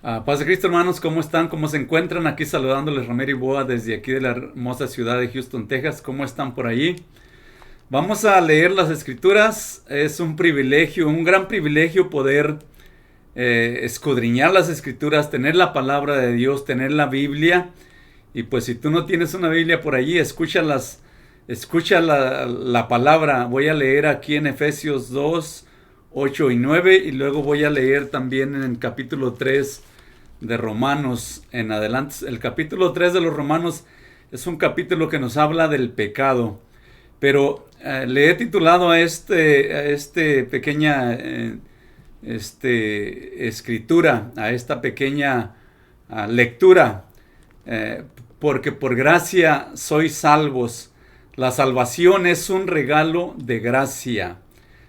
Paz de Cristo, hermanos, ¿cómo están? ¿Cómo se encuentran? Aquí saludándoles Romero y Boa desde aquí de la hermosa ciudad de Houston, Texas. ¿Cómo están por allí? Vamos a leer las escrituras. Es un privilegio, un gran privilegio poder escudriñar las escrituras, tener la palabra de Dios, tener la Biblia. Y pues si tú no tienes una Biblia por allí, escucha la palabra. Voy a leer aquí en Efesios 2, 8 y 9 y luego voy a leer también en el capítulo 3 de Romanos en adelante. El capítulo 3 de los Romanos es un capítulo que nos habla del pecado, pero le he titulado a este pequeña escritura, a esta pequeña lectura, porque por gracia sois salvos. La salvación es un regalo de gracia.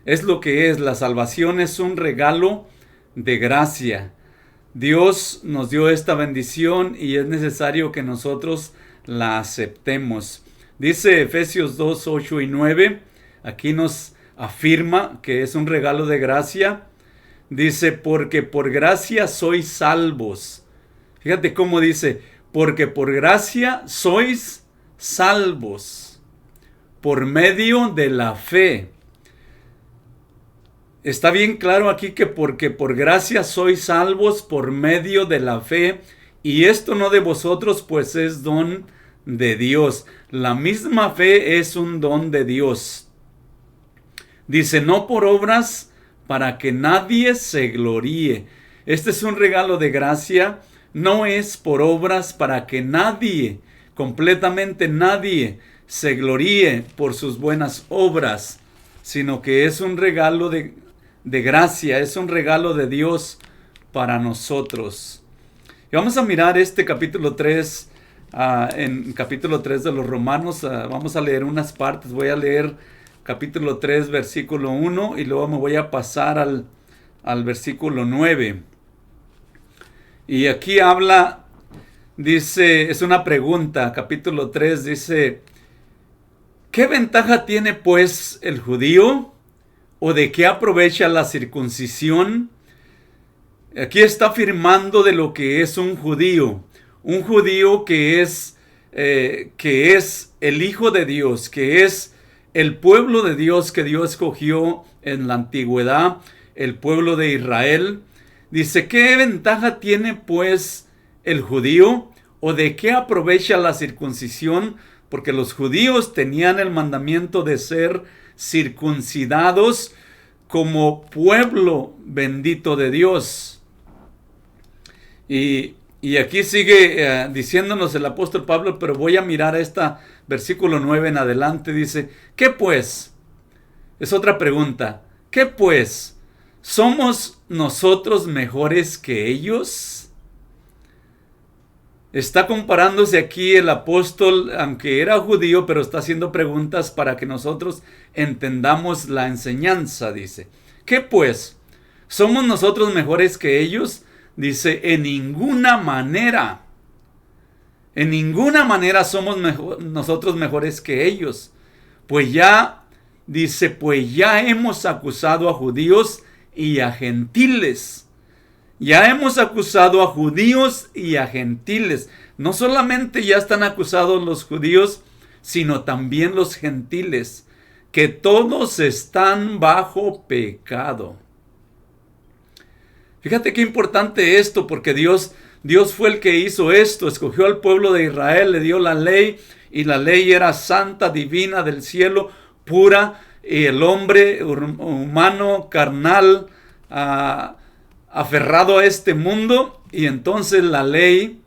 Es lo que es, la salvación es un regalo de gracia. Dios nos dio esta bendición y es necesario que nosotros la aceptemos. Dice Efesios 2, 8 y 9, aquí nos afirma que es un regalo de gracia. Dice, porque por gracia sois salvos. Fíjate cómo dice, porque por gracia sois salvos, por medio de la fe. Está bien claro aquí que porque por gracia sois salvos por medio de la fe, y esto no de vosotros, pues es don de Dios. La misma fe es un don de Dios. Dice, no por obras para que nadie se gloríe. Este es un regalo de gracia, no es por obras para que nadie, completamente nadie, se gloríe por sus buenas obras, sino que es un regalo de gracia, es un regalo de Dios para nosotros. Y vamos a mirar este capítulo 3, en capítulo 3 de los Romanos, vamos a leer unas partes. Voy a leer capítulo 3, versículo 1, y luego me voy a pasar al versículo 9. Y aquí habla, dice, es una pregunta, capítulo 3 dice, ¿qué ventaja tiene pues el judío? ¿O de qué aprovecha la circuncisión? Aquí está afirmando de lo que es un judío que es el Hijo de Dios, que es el pueblo de Dios que Dios escogió en la antigüedad, el pueblo de Israel. Dice, ¿qué ventaja tiene pues el judío? ¿O de qué aprovecha la circuncisión? Porque los judíos tenían el mandamiento de ser circuncidados como pueblo bendito de Dios. Y aquí sigue diciéndonos el apóstol Pablo, pero voy a mirar versículo 9 en adelante. Dice, ¿qué pues? Es otra pregunta. ¿Qué pues? ¿Somos nosotros mejores que ellos? Está comparándose aquí el apóstol, aunque era judío, pero está haciendo preguntas para que nosotros entendamos la enseñanza, dice. ¿Qué pues? ¿Somos nosotros mejores que ellos? Dice, en ninguna manera. En ninguna manera somos nosotros mejores que ellos. Pues ya, dice, pues ya hemos acusado a judíos y a gentiles. Ya hemos acusado a judíos y a gentiles. No solamente ya están acusados los judíos, sino también los gentiles, que todos están bajo pecado. Fíjate qué importante esto, porque Dios fue el que hizo esto, escogió al pueblo de Israel, le dio la ley, y la ley era santa, divina, del cielo, pura, y el hombre humano, carnal, aferrado a este mundo, y entonces la ley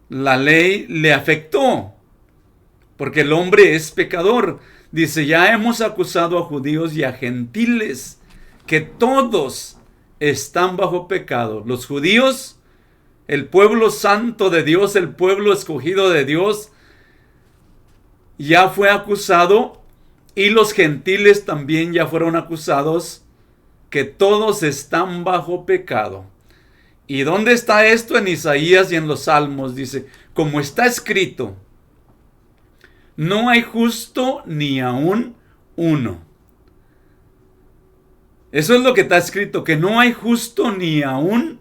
le afectó, porque el hombre es pecador. Dice, ya hemos acusado a judíos y a gentiles, que todos están bajo pecado. Los judíos, el pueblo santo de Dios, el pueblo escogido de Dios, ya fue acusado, y los gentiles también ya fueron acusados, que todos están bajo pecado. ¿Y dónde está esto? En Isaías y en los Salmos. Dice, como está escrito, no hay justo ni aún uno. Eso es lo que está escrito, que no hay justo ni aún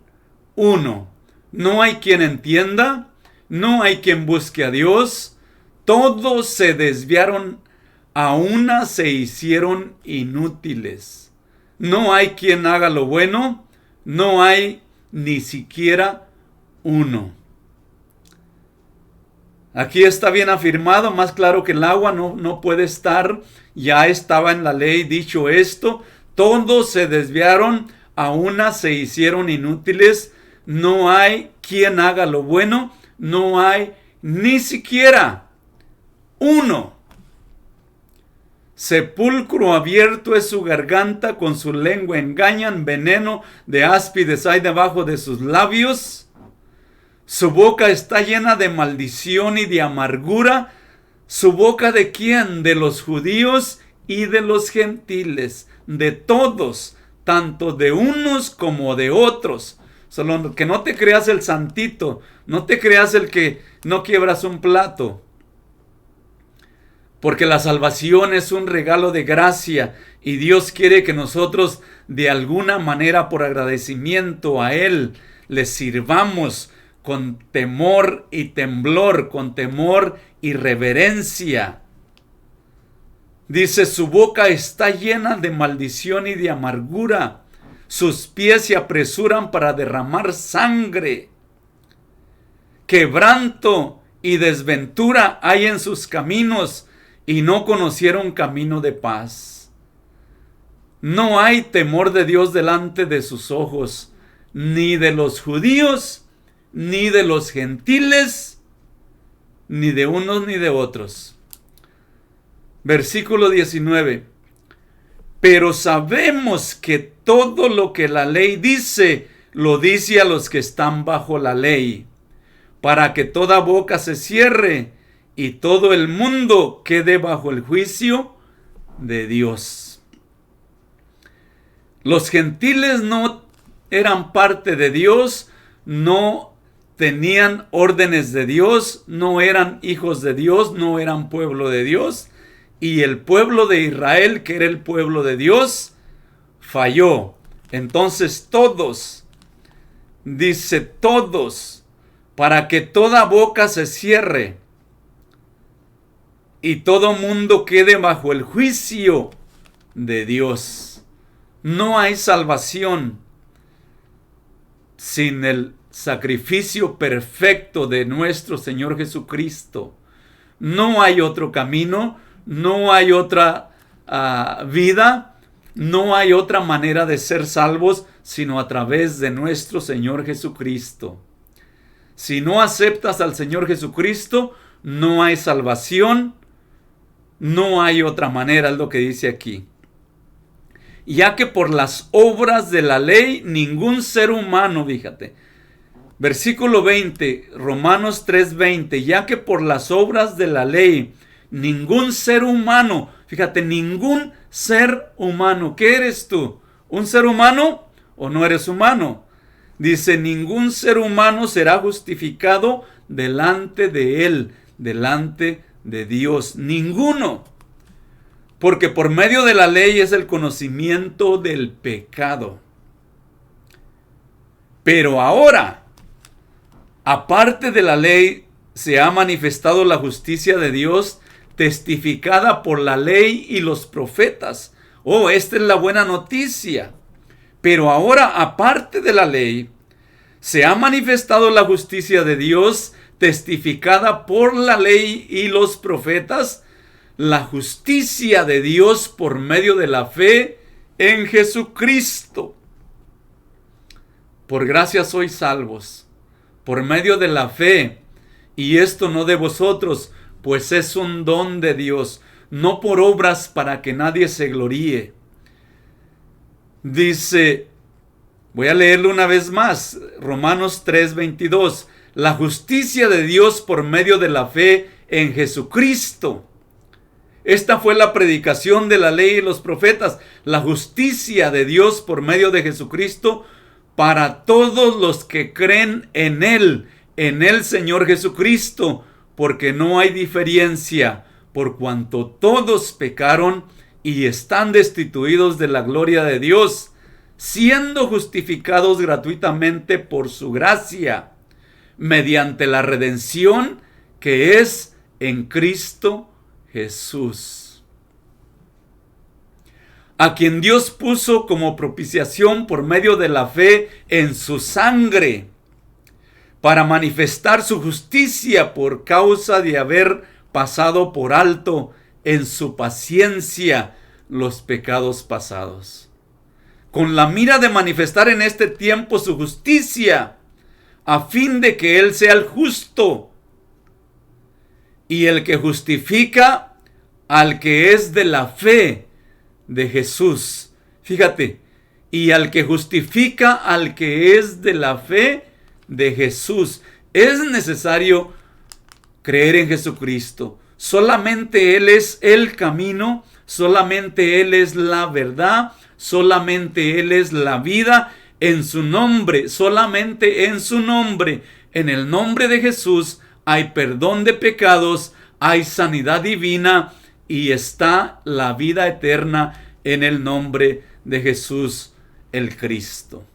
uno. no hay quien entienda, no hay quien busque a Dios. Todos se desviaron, a una se hicieron inútiles. No hay quien haga lo bueno, no hay ni siquiera uno. Aquí está bien afirmado, más claro que el agua, no puede estar. Ya estaba en la ley dicho esto. Todos se desviaron, a una se hicieron inútiles. No hay quien haga lo bueno, no hay ni siquiera uno. Sepulcro abierto es su garganta, con su lengua engañan, veneno de áspides hay debajo de sus labios. Su boca está llena de maldición y de amargura. ¿Su boca de quién? De los judíos y de los gentiles, de todos, tanto de unos como de otros. Solo que no te creas el santito, no te creas el que no quiebras un plato. Porque la salvación es un regalo de gracia y Dios quiere que nosotros de alguna manera, por agradecimiento a Él, le sirvamos con temor y temblor, con temor y reverencia. Dice, su boca está llena de maldición y de amargura. Sus pies se apresuran para derramar sangre. Quebranto y desventura hay en sus caminos, y no conocieron camino de paz. No hay temor de Dios delante de sus ojos, ni de los judíos, ni de los gentiles, ni de unos ni de otros. Versículo 19. Pero sabemos que todo lo que la ley dice, lo dice a los que están bajo la ley, para que toda boca se cierre y todo el mundo quede bajo el juicio de Dios. Los gentiles no eran parte de Dios, no tenían órdenes de Dios, no eran hijos de Dios, no eran pueblo de Dios. Y el pueblo de Israel, que era el pueblo de Dios, falló. Entonces todos, dice todos, para que toda boca se cierre y todo mundo quede bajo el juicio de Dios. No hay salvación sin el sacrificio perfecto de nuestro Señor Jesucristo. No hay otro camino, no hay otra vida, no hay otra manera de ser salvos sino a través de nuestro Señor Jesucristo. Si no aceptas al Señor Jesucristo, no hay salvación. No hay otra manera, es lo que dice aquí. Ya que por las obras de la ley, ningún ser humano, fíjate. Versículo 20, Romanos 3:20, ya que por las obras de la ley, ningún ser humano, fíjate, ningún ser humano. ¿Qué eres tú? ¿Un ser humano o no eres humano? Dice, ningún ser humano será justificado delante de Él, delante de Dios. Ninguno. Porque por medio de la ley es el conocimiento del pecado. Pero ahora, aparte de la ley, se ha manifestado la justicia de Dios, testificada por la ley y los profetas. Oh, esta es la buena noticia. Pero ahora, aparte de la ley, se ha manifestado la justicia de Dios, testificada por la ley y los profetas, la justicia de Dios por medio de la fe en Jesucristo. Por gracia sois salvos, por medio de la fe, y esto no de vosotros, pues es un don de Dios, no por obras para que nadie se gloríe. Dice, voy a leerlo una vez más, Romanos 3:22, la justicia de Dios por medio de la fe en Jesucristo. Esta fue la predicación de la ley y los profetas, la justicia de Dios por medio de Jesucristo para todos los que creen en el Señor Jesucristo, porque no hay diferencia, por cuanto todos pecaron y están destituidos de la gloria de Dios, siendo justificados gratuitamente por su gracia, mediante la redención que es en Cristo Jesús, a quien Dios puso como propiciación por medio de la fe en su sangre, para manifestar su justicia por causa de haber pasado por alto en su paciencia los pecados pasados, con la mira de manifestar en este tiempo su justicia, a fin de que Él sea el justo y el que justifica al que es de la fe de Jesús. Fíjate, y al que justifica al que es de la fe de Jesús. Es necesario creer en Jesucristo. Solamente Él es el camino, solamente Él es la verdad, solamente Él es la vida. En su nombre, solamente en su nombre, en el nombre de Jesús, hay perdón de pecados, hay sanidad divina y está la vida eterna en el nombre de Jesús el Cristo.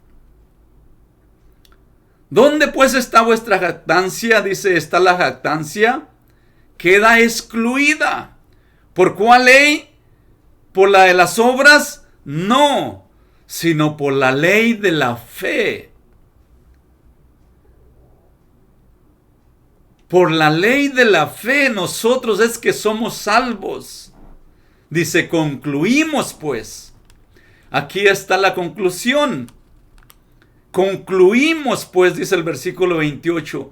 ¿Dónde pues está vuestra jactancia? Dice, está la jactancia. Queda excluida. ¿Por cuál ley? ¿Por la de las obras? No, sino por la ley de la fe. Por la ley de la fe nosotros es que somos salvos. Dice, concluimos pues. Aquí está la conclusión. Concluimos pues, dice el versículo 28,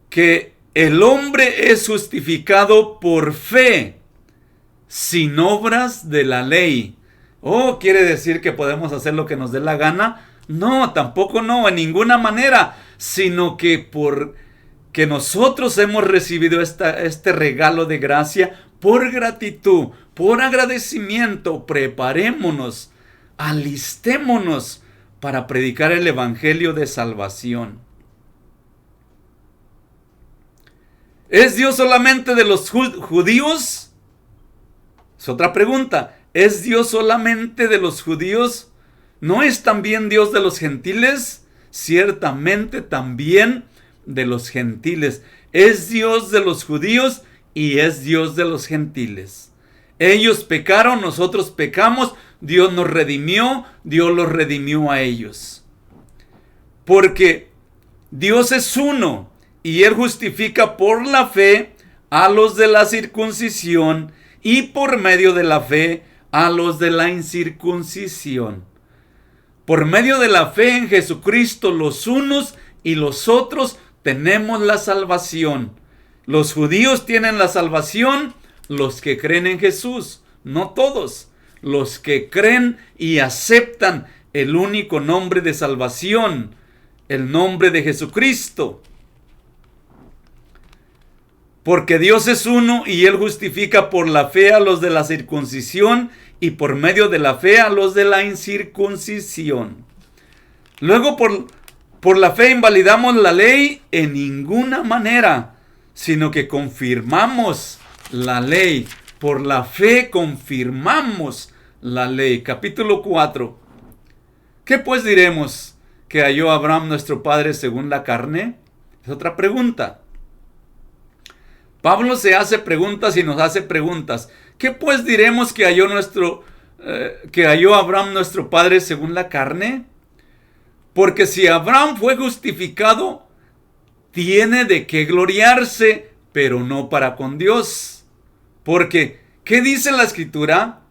que el hombre es justificado por fe, sin obras de la ley. Oh, ¿quiere decir que podemos hacer lo que nos dé la gana? No, tampoco no, en ninguna manera, sino que porque nosotros hemos recibido este regalo de gracia por gratitud, por agradecimiento, preparémonos, alistémonos para predicar el evangelio de salvación. ¿Es Dios solamente de los judíos? Es otra pregunta. ¿Es Dios solamente de los judíos? ¿No es también Dios de los gentiles? Ciertamente también de los gentiles. Es Dios de los judíos y es Dios de los gentiles. Ellos pecaron, nosotros pecamos, Dios nos redimió, Dios los redimió a ellos. Porque Dios es uno y Él justifica por la fe a los de la circuncisión y por medio de la fe a los de la incircuncisión. Por medio de la fe en Jesucristo, los unos y los otros tenemos la salvación. Los judíos tienen la salvación, los que creen en Jesús, no todos. Los que creen y aceptan el único nombre de salvación, el nombre de Jesucristo. Porque Dios es uno y Él justifica por la fe a los de la circuncisión y por medio de la fe a los de la incircuncisión. Luego por la fe invalidamos la ley en ninguna manera, sino que confirmamos la ley. Por la fe confirmamos la ley. Capítulo 4. ¿Qué pues diremos? ¿Que halló Abraham nuestro padre según la carne? Es otra pregunta. Pablo se hace preguntas y nos hace preguntas. ¿Qué pues diremos que halló Abraham nuestro padre según la carne? Porque si Abraham fue justificado, tiene de qué gloriarse, pero no para con Dios. Porque, ¿qué dice la Escritura?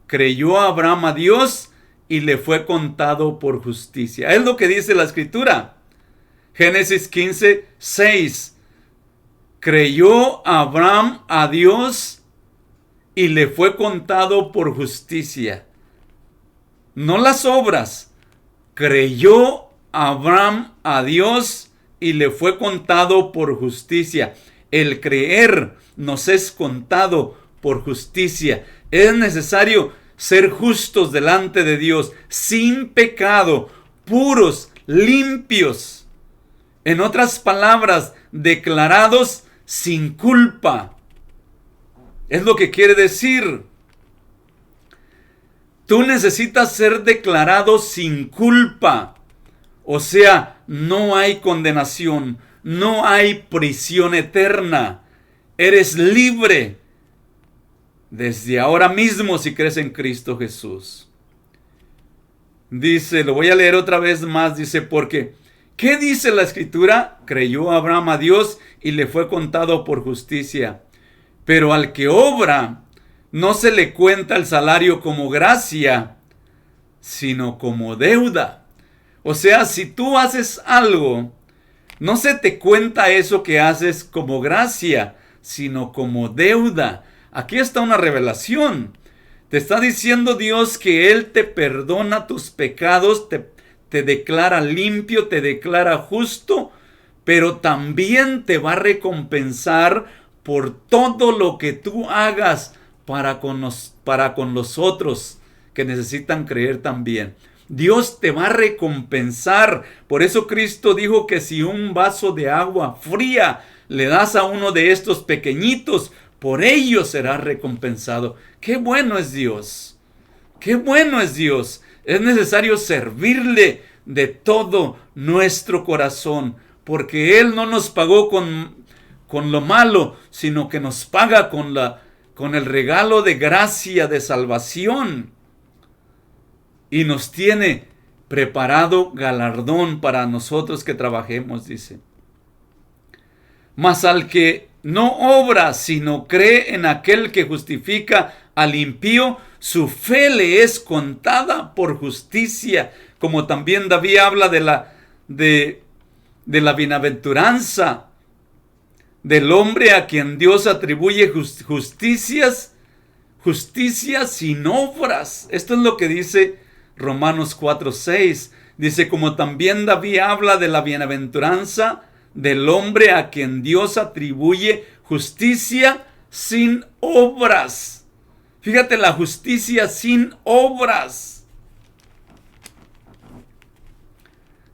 Creyó Abraham a Dios y le fue contado por justicia. Es lo que dice la Escritura. Génesis 15, 6. Creyó Abraham a Dios y le fue contado por justicia. No las obras. Creyó Abraham a Dios y le fue contado por justicia. El creer nos es contado por justicia. Es necesario ser justos delante de Dios, sin pecado, puros, limpios. En otras palabras, declarados sin culpa. Es lo que quiere decir. Tú necesitas ser declarado sin culpa. O sea, no hay condenación, no hay prisión eterna. Eres libre desde ahora mismo si crees en Cristo Jesús. Dice, lo voy a leer otra vez más, dice, porque ¿qué dice la Escritura? Creyó Abraham a Dios y le fue contado por justicia. Pero al que obra, no se le cuenta el salario como gracia, sino como deuda. O sea, si tú haces algo, no se te cuenta eso que haces como gracia, sino como deuda. Aquí está una revelación. Te está diciendo Dios que Él te perdona tus pecados, te declara limpio, te declara justo, pero también te va a recompensar por todo lo que tú hagas para con los otros que necesitan creer también. Dios te va a recompensar. Por eso Cristo dijo que si un vaso de agua fría le das a uno de estos pequeñitos, por ello serás recompensado. ¡Qué bueno es Dios! ¡Qué bueno es Dios! Es necesario servirle de todo nuestro corazón, porque Él no nos pagó con lo malo, sino que nos paga con el regalo de gracia, de salvación. Y nos tiene preparado galardón para nosotros que trabajemos, dice. Mas al que no obra, sino cree en aquel que justifica al impío, su fe le es contada por justicia. Como también David habla de la bienaventuranza del hombre a quien Dios atribuye justicia sin obras. Esto es lo que dice Romanos 4:6. Dice, como también David habla de la bienaventuranza del hombre a quien Dios atribuye justicia sin obras. Fíjate, la justicia sin obras.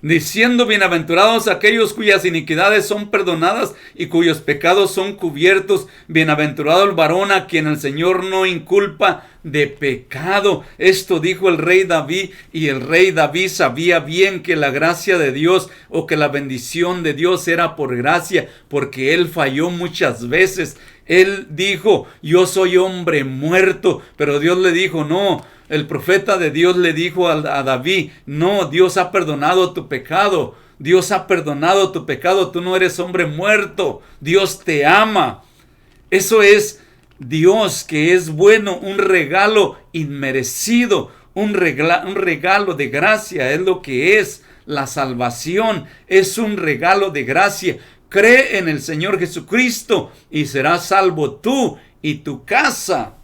Diciendo, bienaventurados aquellos cuyas iniquidades son perdonadas y cuyos pecados son cubiertos. Bienaventurado el varón a quien el Señor no inculpa de pecado. Esto dijo el rey David, y el rey David sabía bien que la gracia de Dios o que la bendición de Dios era por gracia, porque él falló muchas veces. Él dijo, yo soy hombre muerto, pero Dios le dijo, no. El profeta de Dios le dijo a David, no, Dios ha perdonado tu pecado. Dios ha perdonado tu pecado. Tú no eres hombre muerto. Dios te ama. Eso es Dios, que es bueno, un regalo inmerecido, un regalo de gracia. Es lo que es la salvación. Es un regalo de gracia. Cree en el Señor Jesucristo y serás salvo tú y tu casa.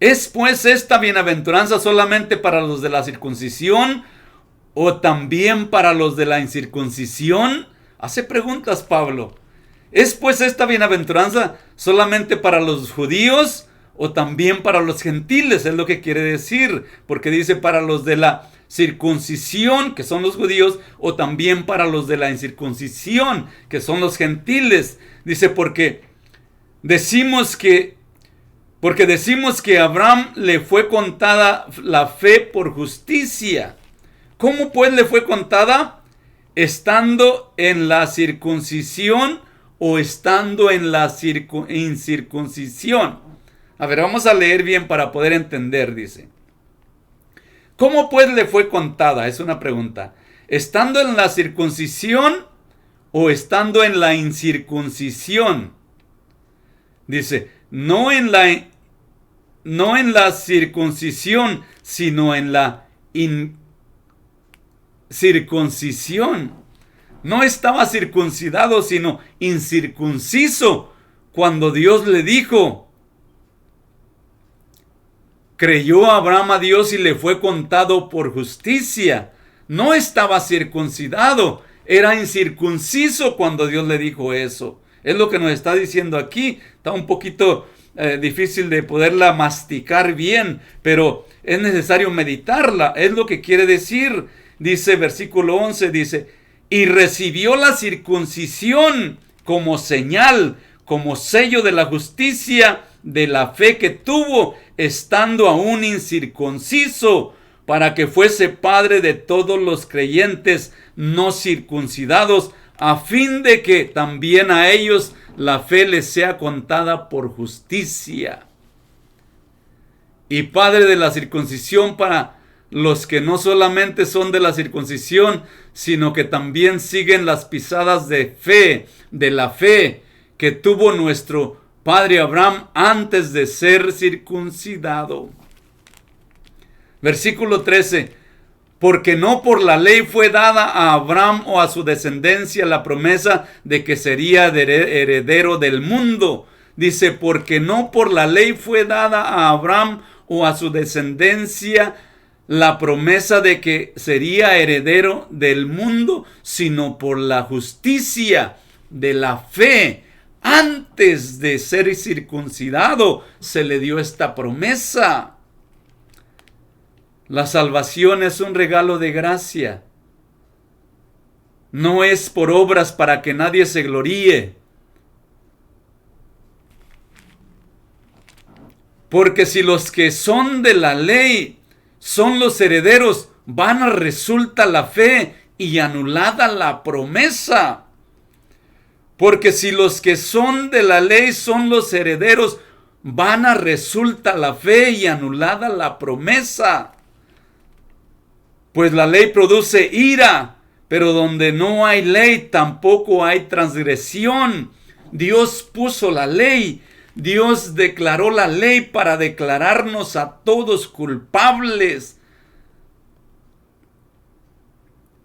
¿Es pues esta bienaventuranza solamente para los de la circuncisión o también para los de la incircuncisión? Hace preguntas Pablo. ¿Es pues esta bienaventuranza solamente para los judíos o también para los gentiles? Es lo que quiere decir, porque dice para los de la circuncisión, que son los judíos, o también para los de la incircuncisión, que son los gentiles. Dice, porque decimos que a Abraham le fue contada la fe por justicia. ¿Cómo pues le fue contada? ¿Estando en la circuncisión o estando en la incircuncisión? A ver, vamos a leer bien para poder entender, dice. ¿Cómo pues le fue contada? Es una pregunta. ¿Estando en la circuncisión o estando en la incircuncisión? Dice, no en la circuncisión, sino en la incircuncisión. No estaba circuncidado, sino incircunciso, cuando Dios le dijo, creyó Abraham a Dios y le fue contado por justicia. No estaba circuncidado, era incircunciso cuando Dios le dijo eso. Es lo que nos está diciendo aquí. Está un poquito difícil de poderla masticar bien, pero es necesario meditarla. Es lo que quiere decir. Dice versículo 11, dice, y recibió la circuncisión como señal, como sello de la justicia, de la fe que tuvo, estando aún incircunciso, para que fuese padre de todos los creyentes no circuncidados, a fin de que también a ellos la fe les sea contada por justicia. Y padre de la circuncisión para los que no solamente son de la circuncisión, sino que también siguen las pisadas de la fe que tuvo nuestro padre Abraham antes de ser circuncidado. Versículo 13. Porque no por la ley fue dada a Abraham o a su descendencia la promesa de que sería heredero del mundo. Dice, porque no por la ley fue dada a Abraham o a su descendencia la promesa de que sería heredero del mundo, sino por la justicia de la fe. Antes de ser circuncidado se le dio esta promesa. La salvación es un regalo de gracia. No es por obras para que nadie se gloríe. Porque si los que son de la ley son los herederos, vana resulta la fe y anulada la promesa. Porque si los que son de la ley son los herederos, vana resulta la fe y anulada la promesa. Pues la ley produce ira, pero donde no hay ley tampoco hay transgresión. Dios puso la ley. Dios declaró la ley para declararnos a todos culpables.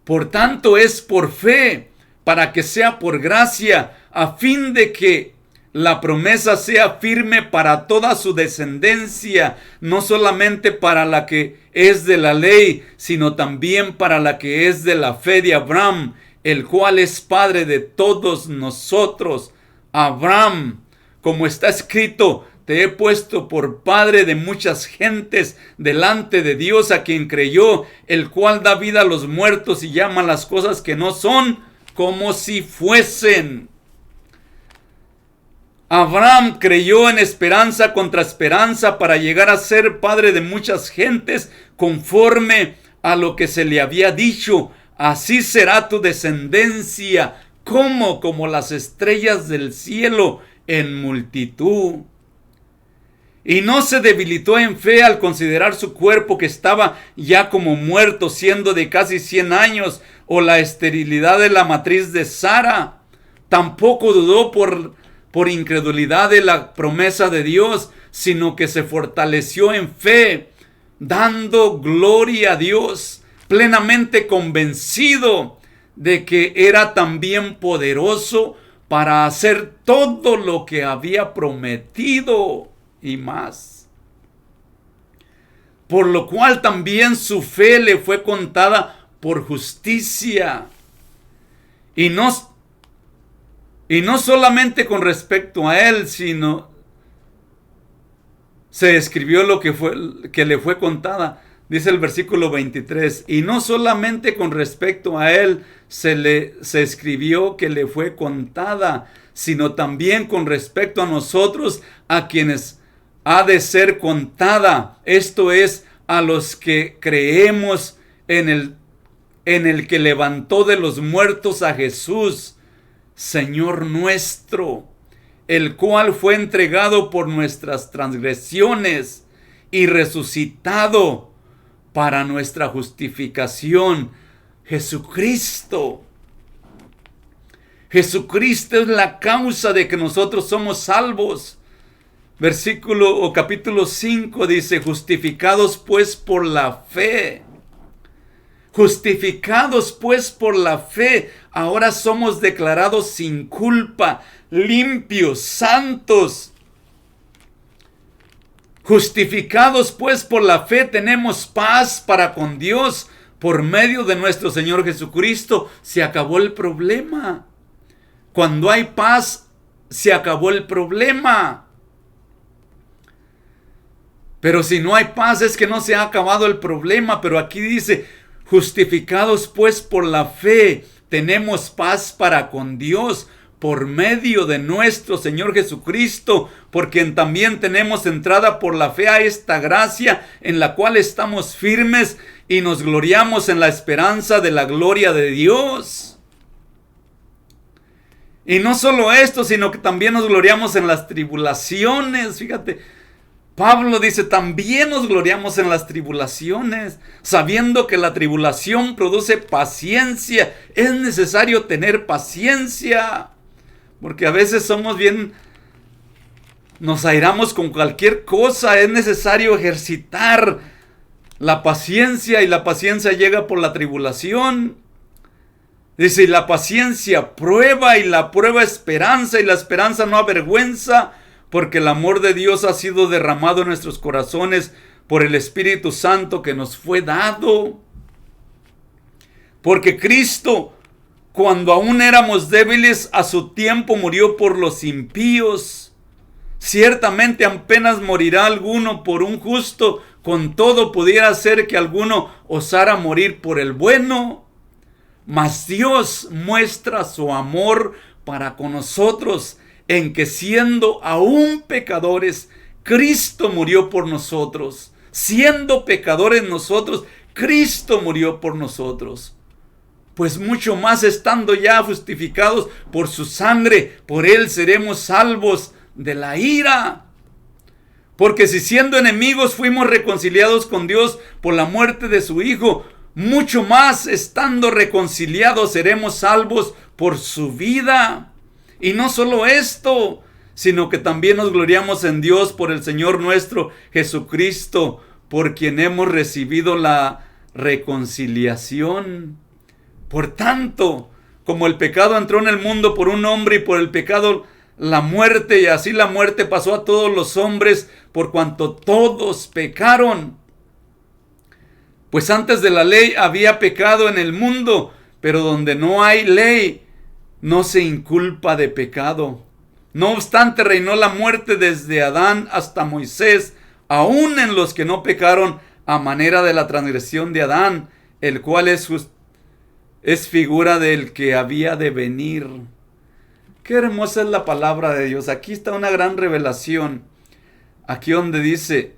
Por tanto es por fe, para que sea por gracia, a fin de que la promesa sea firme para toda su descendencia, no solamente para la que es de la ley, sino también para la que es de la fe de Abraham, el cual es padre de todos nosotros. Abraham, como está escrito, te he puesto por padre de muchas gentes delante de Dios, a quien creyó, el cual da vida a los muertos y llama las cosas que no son como si fuesen. Abraham creyó en esperanza contra esperanza para llegar a ser padre de muchas gentes, conforme a lo que se le había dicho. Así será tu descendencia, como las estrellas del cielo en multitud. Y no se debilitó en fe al considerar su cuerpo, que estaba ya como muerto, siendo de casi 100 años, o la esterilidad de la matriz de Sara. Tampoco dudó por incredulidad de la promesa de Dios, sino que se fortaleció en fe, dando gloria a Dios, plenamente convencido de que era también poderoso para hacer todo lo que había prometido y más. Por lo cual también su fe le fue contada por justicia. Y no solamente con respecto a él, sino se escribió lo que le fue contada. Dice el versículo 23, y no solamente con respecto a él se escribió que le fue contada, sino también con respecto a nosotros, a quienes ha de ser contada. Esto es, a los que creemos en el que levantó de los muertos a Jesús, Señor nuestro, el cual fue entregado por nuestras transgresiones y resucitado para nuestra justificación. Jesucristo es la causa de que nosotros somos salvos. Capítulo 5 dice, justificados pues por la fe. Justificados pues por la fe, ahora somos declarados sin culpa, limpios, santos. Justificados pues por la fe, tenemos paz para con Dios por medio de nuestro Señor Jesucristo. Se acabó el problema. Cuando hay paz, se acabó el problema. Pero si no hay paz, es que no se ha acabado el problema. Pero aquí dice, justificados pues por la fe, tenemos paz para con Dios por medio de nuestro Señor Jesucristo, por quien también tenemos entrada por la fe a esta gracia en la cual estamos firmes y nos gloriamos en la esperanza de la gloria de Dios. Y no solo esto, sino que también nos gloriamos en las tribulaciones. Fíjate, Pablo dice, también nos gloriamos en las tribulaciones, sabiendo que la tribulación produce paciencia. Es necesario tener paciencia, porque a veces nos airamos con cualquier cosa. Es necesario ejercitar la paciencia, y la paciencia llega por la tribulación. Dice, y la paciencia prueba, y la prueba esperanza, y la esperanza no avergüenza, porque el amor de Dios ha sido derramado en nuestros corazones por el Espíritu Santo que nos fue dado. Porque Cristo, cuando aún éramos débiles, a su tiempo murió por los impíos. Ciertamente apenas morirá alguno por un justo, con todo pudiera ser que alguno osara morir por el bueno. Mas Dios muestra su amor para con nosotros, en que siendo aún pecadores, Cristo murió por nosotros. Siendo pecadores nosotros, Cristo murió por nosotros. Pues mucho más estando ya justificados por su sangre, por él seremos salvos de la ira. Porque si siendo enemigos fuimos reconciliados con Dios por la muerte de su Hijo, mucho más estando reconciliados seremos salvos por su vida. Y no solo esto, sino que también nos gloriamos en Dios por el Señor nuestro Jesucristo, por quien hemos recibido la reconciliación. Por tanto, como el pecado entró en el mundo por un hombre, y por el pecado la muerte, y así la muerte pasó a todos los hombres, por cuanto todos pecaron. Pues antes de la ley había pecado en el mundo, pero donde no hay ley, no se inculpa de pecado. No obstante, reinó la muerte desde Adán hasta Moisés, aun en los que no pecaron a manera de la transgresión de Adán, el cual es figura del que había de venir. Qué hermosa es la palabra de Dios. Aquí está una gran revelación. Aquí donde dice,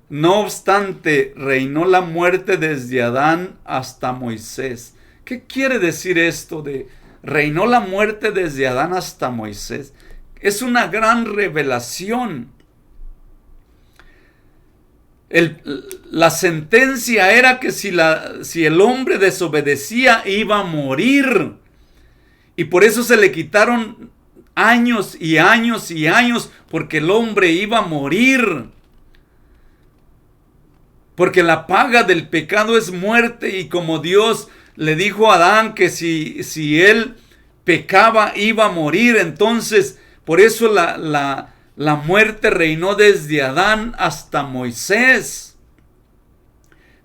no obstante, reinó la muerte desde Adán hasta Moisés. ¿Qué quiere decir esto de reinó la muerte desde Adán hasta Moisés? Es una gran revelación. La sentencia era que si el hombre desobedecía, iba a morir. Y por eso se le quitaron años y años y años, porque el hombre iba a morir. Porque la paga del pecado es muerte, y como Dios le dijo a Adán que si él pecaba iba a morir, entonces por eso la muerte reinó desde Adán hasta Moisés.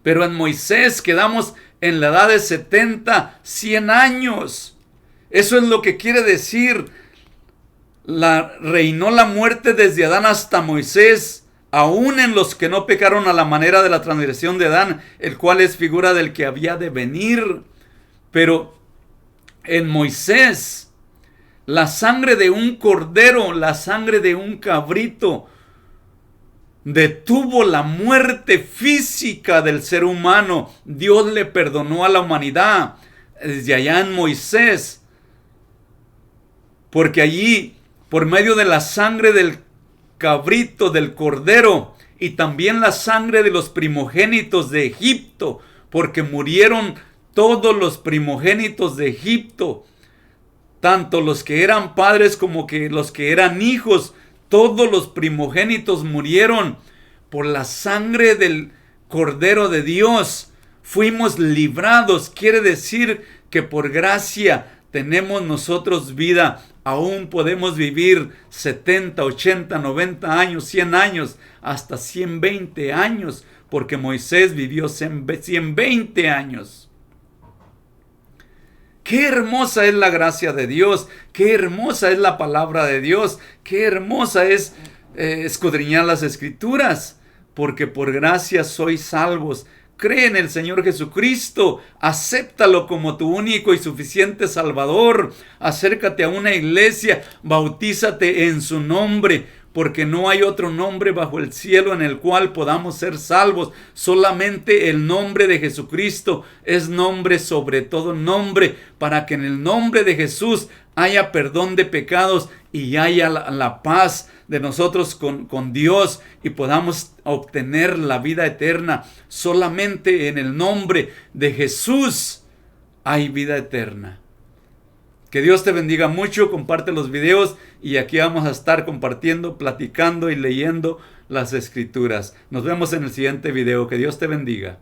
Pero en Moisés quedamos en la edad de 70, 100 años. Eso es lo que quiere decir. Reinó la muerte desde Adán hasta Moisés, aún en los que no pecaron a la manera de la transgresión de Adán, el cual es figura del que había de venir. Pero en Moisés, la sangre de un cordero, la sangre de un cabrito, detuvo la muerte física del ser humano. Dios le perdonó a la humanidad desde allá en Moisés, porque allí, por medio de la sangre del cabrito, del cordero, y también la sangre de los primogénitos de Egipto, porque murieron todos los primogénitos de Egipto, tanto los que eran padres como que los que eran hijos, todos los primogénitos murieron. Por la sangre del Cordero de Dios fuimos librados. Quiere decir que por gracia tenemos nosotros vida. Aún podemos vivir 70, 80, 90 años, 100 años, hasta 120 años, porque Moisés vivió 120 años. Qué hermosa es la gracia de Dios, qué hermosa es la palabra de Dios, qué hermosa es escudriñar las Escrituras, porque por gracia sois salvos. Cree en el Señor Jesucristo, acéptalo como tu único y suficiente Salvador. Acércate a una iglesia, bautízate en su nombre, porque no hay otro nombre bajo el cielo en el cual podamos ser salvos. Solamente el nombre de Jesucristo es nombre sobre todo nombre, para que en el nombre de Jesús haya perdón de pecados y haya la paz de nosotros con Dios y podamos obtener la vida eterna. Solamente en el nombre de Jesús hay vida eterna. Que Dios te bendiga mucho, comparte los videos y aquí vamos a estar compartiendo, platicando y leyendo las Escrituras. Nos vemos en el siguiente video. Que Dios te bendiga.